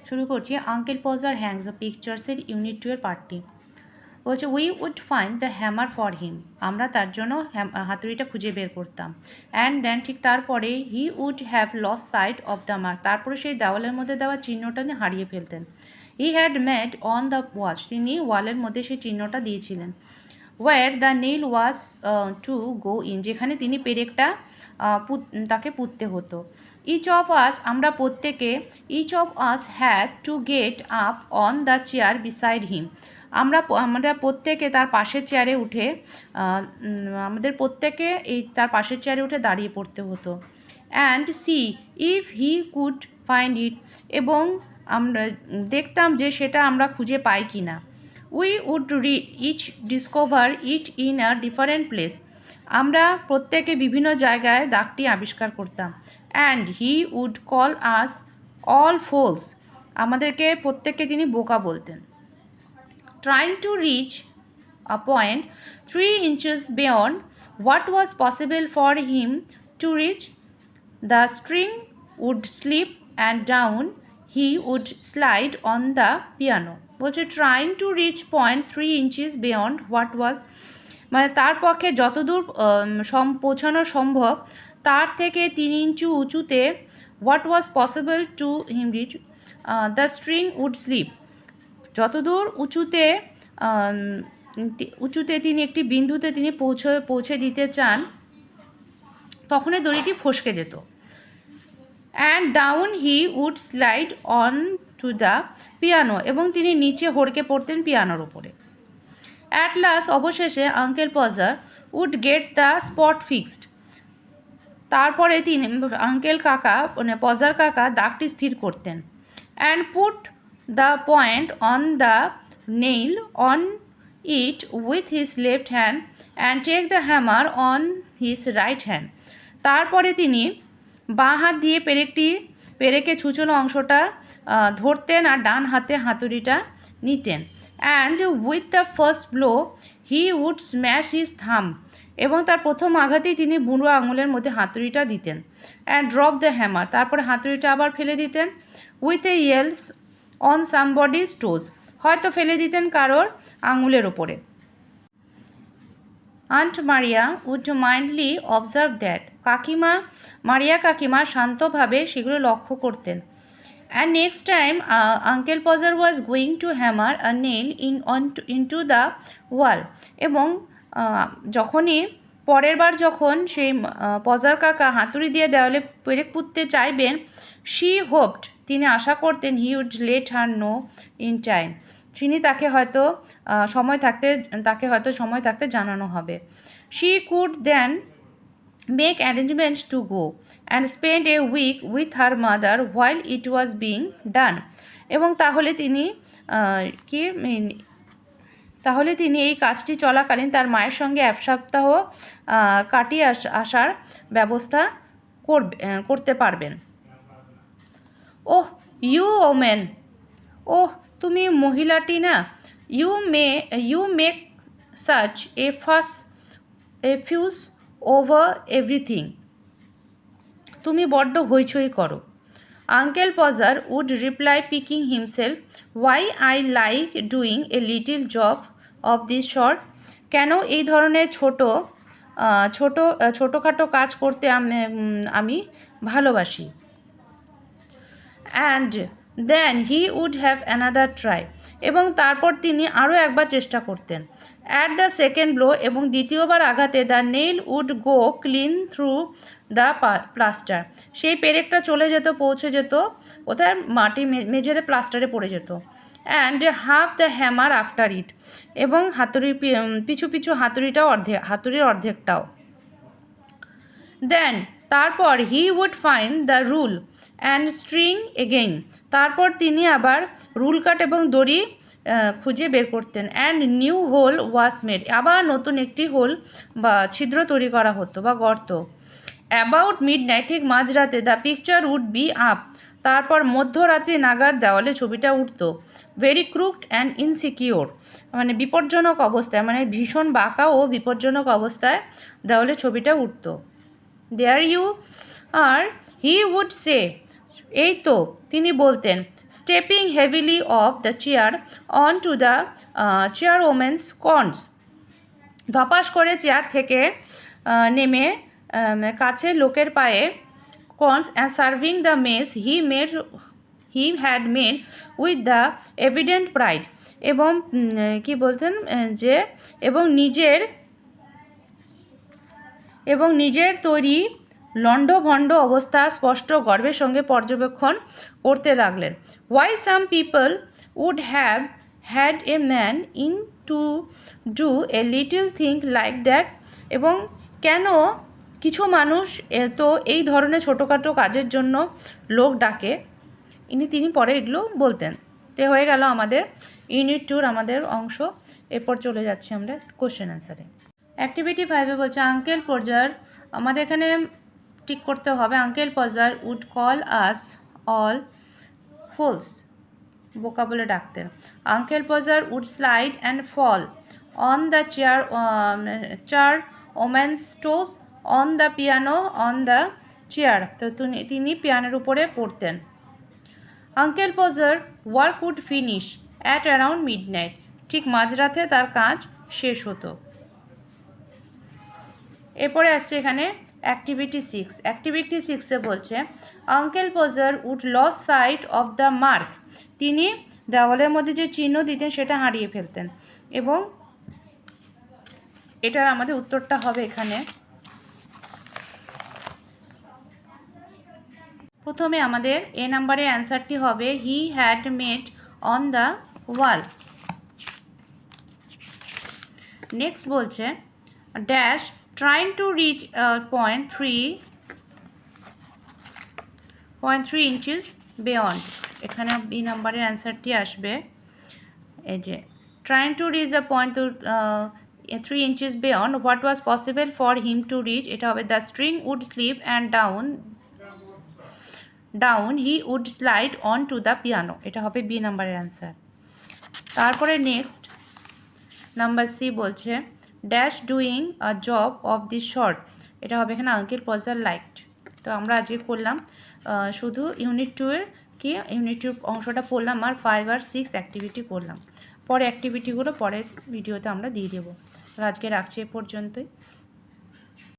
শুরু করছি। Uncle Podger hangs the পিকচার্সের ইউনিট 2 এর পার্টটি বলছে we would find the hammer for him. আমরা তার জন্য হাতুড়িটা খুঁজে বের করতাম। অ্যান্ড দেন ঠিক তারপরে he would have lost sight of the mark. তারপরে সেই দেওয়ালের মধ্যে দেওয়া চিহ্নটা নিয়ে হারিয়ে ফেলতেন। He had made on the wall. তিনি ওয়ালের মধ্যে সেই চিহ্নটা দিয়েছিলেন। Where the nail was to go in. যেখানে তিনি পেরেকটা তাকে পুঁততে হতো। ইচ অফ আস, আমরা প্রত্যেকে, each of us had to get up on the chair beside him. আমরা প্রত্যেকে তার পাশের চেয়ারে উঠে আমাদের প্রত্যেকে তার পাশের চেয়ারে উঠে দাঁড়িয়ে পড়তে হতো। And see if he could find it, এবং আমরা দেখতাম যে সেটা আমরা খুঁজে পাই কি না। We would each discover it in a different place. আমরা প্রত্যেকে বিভিন্ন জায়গায় দাগটি আবিষ্কার করতাম। And he would call us all fools. আমাদেরকে প্রত্যেককে তিনি বোকা বলতেন। Trying to reach a point 3 inches beyond what was possible for him to reach, the string would slip and down he would slide on the piano. বলছে trying to reach point 3 inches beyond what was, মানে তার পক্ষে যতদূর পৌঁছানো সম্ভব তার থেকে 3 ইঞ্চি উঁচুতে what was possible to him reach, the string would slip। যতদূর উঁচুতে তিনি একটি বিন্দুতে তিনি পৌঁছে দিতে চান তখনই দড়িটি ফসকে যেত। And down he would slide on to the piano, এবং তিনি নিচে হড়কে পড়তেন পিয়ানোর উপরে। অ্যাট লাস্ট, অবশেষে uncle Podger would get the spot fixed. তারপরে তিনি আঙ্কেল কাকা মানে পজার কাকা দাগটি স্থির করতেন। And put the point on the nail on it with his left hand and take the hammer on his right hand। তারপরে তিনি বাঁ হাত দিয়ে পেরেকে ছুঁচোনো অংশটা ধরতেন আর ডান হাতে হাতুড়িটা নিতেন। And with the first blow he would smash his thumb, এবং তার প্রথম আঘাতেই তিনি বুড়ো আঙুলের মধ্যে হাতুড়িটা দিতেন। অ্যান্ড ড্রপ দ্য হ্যামার, তারপরে হাতুড়িটা আবার ফেলে দিতেন। With a yells on somebody's toes, হয়তো ফেলে দিতেন কারোর আঙুলের ওপরে। Aunt Maria would mildly observe that, Maria কাকিমা শান্তভাবে সেগুলো লক্ষ্য করতেন। And next time uncle Podger was going to hammer a nail into the wall, এবং যখনই পরের বার যখন সেই পজার কাকা হাতুড়ি দিয়ে দেওয়ালে পেরেক পুঁততে চাইবেন, শি হোপড, তিনি আশা করতেন, he would let her know in time, তিনি তাকে হয়তো সময় থাকতে জানানো হবে। She could then make arrangement to go and spend a week with her mother while it was being done, এবং তাহলে তিনি এই কাজটি চলাকালীন তার মায়ের সঙ্গে 1 সপ্তাহ কাটিয়ে আসার ব্যবস্থা করতে পারবেন। ওহ ইউ ওমেন, ওহ তুমি মহিলাটি না, you make such a fuss over everything, তুমি বড্ড হইচই করো। Uncle Podger would reply picking himself, why I like doing a little job of this sort, কেন এই ধরনের ছোটোখাটো কাজ করতে আমি ভালোবাসি। And then he would have another try, এবং তারপর তিনি আরও একবার চেষ্টা করতেন। অ্যাট দ্য সেকেন্ড ব্লো, এবং দ্বিতীয়বার আঘাতে the nail would go clean through the plaster, সেই পেরেকটা পৌঁছে যেত কোথায়, মাটি মেঝের প্লাস্টারে পড়ে যেত। And half the hammer after it, এবং পিছু হাতুড়ির অর্ধেকটাও। দেন তারপর he would find the rule and string again, তারপর তিনি আবার রুল কাট এবং দড়ি খুঁজে বের করতেন। And new hole was made, আবার নতুন একটি হোল বা ছিদ্র তৈরি করা হতো বা গর্ত। অ্যাবাউট মিডনাইট, ঠিক মাঝরাতে, the picture would be up, তারপর মধ্যরাত্রি নাগাদ দেওয়ালে ছবিটা উঠত। ভেরি ক্রুকড অ্যান্ড ইনসিকিওর, মানে বিপজ্জনক অবস্থায়, মানে ভীষণ বাঁকা ও বিপজ্জনক অবস্থায় দেওয়ালে ছবিটা উঠত। দেয়ার you R, he would say, এই তো, তিনি বলতেন, stepping heavily off the chair on to the charwoman's corns. ধপাস করে চেয়ার থেকে নেমে কাছে লোকের পায়ে corns and serving the mess he had made with the evident pride. এবং কি বলতেন যে এবং নিজের তৈরি লণ্ডভণ্ড অবস্থা স্পষ্ট গর্বের সঙ্গে পর্যবেক্ষণ করতে লাগলেন। Why some people would have had a man in to do a little thing like that. এবং কেন কিছু মানুষ তো এই ধরনের ছোটোখাটো কাজের জন্য লোক ডাকে, তিনি পরে এগুলো বলতেন। তো হয়ে গেল আমাদের ইউনিট 2 আমাদের অংশ। এরপর চলে যাচ্ছি আমরা কোশ্চেন অ্যান্সারে। অ্যাক্টিভিটি 5-এ বলছে আঙ্কেল পোজার, আমাদের এখানে ঠিক করতে হবে, uncle Podger would call us all fools, বোকা বলে ডাকতেন। Uncle Podger would slide and fall on the charwoman's toes on the piano on the chair. তো তিনি পিয়ানোর উপরে পড়তেন। Uncle Podger work would finish at around midnight, ঠিক মাঝরাতে তার কাজ শেষ হতো। এরপরে আসছে এখানে অ্যাক্টিভিটি 6। অ্যাক্টিভিটি 6-এ বলছে uncle Podger would lose sight of the mark, তিনি দেওয়ালের মধ্যে যে চিহ্ন দিতেন সেটা হারিয়ে ফেলতেন। এবং এটার আমাদের উত্তরটা হবে এখানে, প্রথমে আমাদের এ নাম্বারের অ্যান্সারটি হবে he had made on the wall. Next বলছে dash trying to reach point three inches beyond. এখানে বি নাম্বারের অ্যান্সারটি আসবে এই যে trying to reach the point 3 inches beyond what was possible for him to reach, এটা হবে the string would slip and down he would slide on to the piano, এটা হবে বি নাম্বারের অ্যান্সার। তারপরে নেক্সট নাম্বার সি বলছে dash doing a job of this sort, এটা হবে এখানে আঙ্কেল পোজার লাইকড। তো আমরা আজকে করলাম শুধু ইউনিট 2-এর ইউনিট 2 অংশটা পড়লাম আর 5 আর 6 অ্যাক্টিভিটি করলাম। পরে অ্যাক্টিভিটিগুলো পরের ভিডিওতে আমরা দিয়ে দেবো। তো আজকে রাখছি এ পর্যন্তই।